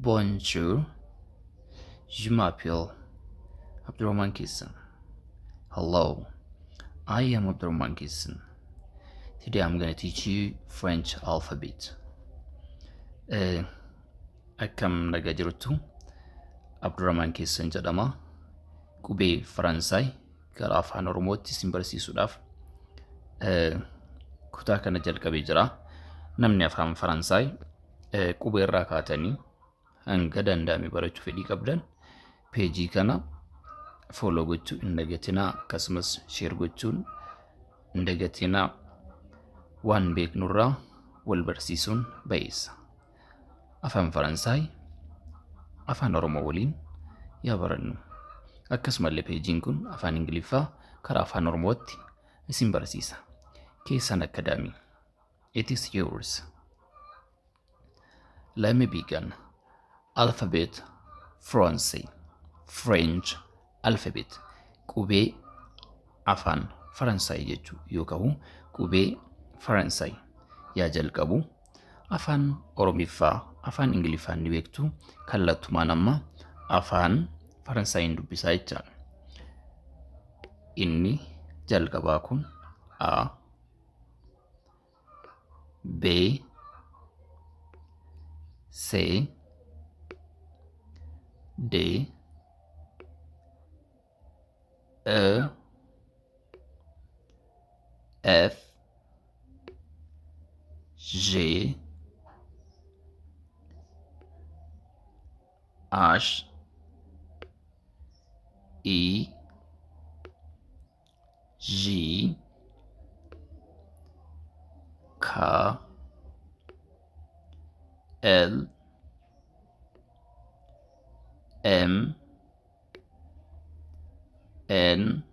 Bonjour, je m'appelle Abdurrahman Kissan. Hello, I am Abdurrahman Kissan. Today I'm going to teach you French alphabet. Akkam nagaa jirtu Abdurrahman Kissan jedhama. Qubee Faransaay gara afaan Oromootti isin barsiisuudhaaf kutaa kana jalqabee jira. Namni afaan Faransaay qubee irraa kaatanii hanga danda'ame barachuu fedhii qabdan peejii kana follow gochuu hin dagatinaa, akkasumas share gochuun hin dagatinaa. Waan beeknurraa wal barsiisuun baay'isa. Afaan Faransaay afaan Oromoo waliin yaa barannu. Akkasumallee peejiin kun afaan Ingiliffaa karaa afaan Oromootti isin barsiisa. Kissan Academy. It is yours. Let me begin. Alphabet Français. French alphabet. Qubee afaan Faransaay jechuu yookaan qubee Faransaay yaa jalqabu afaan Oromiffaa afaan Ingiliffaan ni beektu kallattumaan amma afaan Faransaayin dubbisaa jechaadha. Inni jalqabaa kun A, B, C, D, E, F, G, H, I, J, K, L, M, N,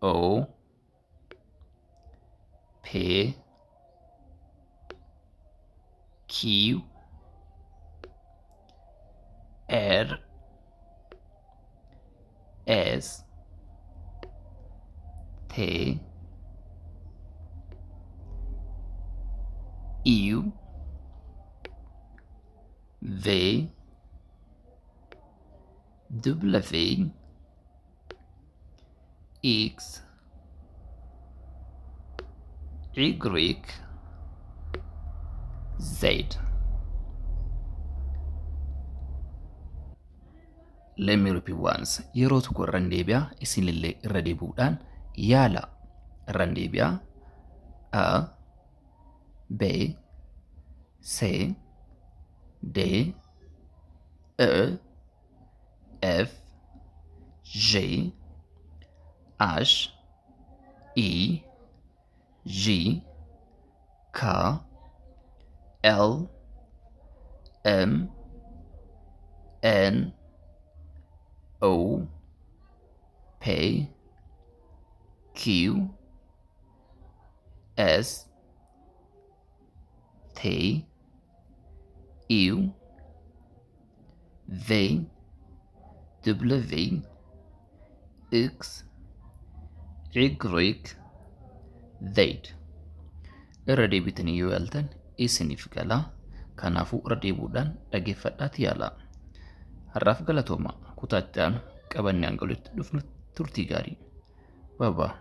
O, P, Q, R, S, T, U, V, W, X, Y, Z. Let me repeat once. Yeroo tokko irraan deebi'a isinillee irra deebi'uudhaan yaala. Irraan deebi'a. A, B, C, D, E, F, G, H, I, J, K, L, M, N, O, P, Q, S, T, U, V, W, X, Y, Z. Irra deebitanii yoo yaaltan isiniif gala. Kanaafuu irra deebuudhaan dhaggeeffadhaati yaala. Har'aaf galatooma. Kutaatti aanu qabannee hanga walitti dhufnu turtii gaarii. Bye bye.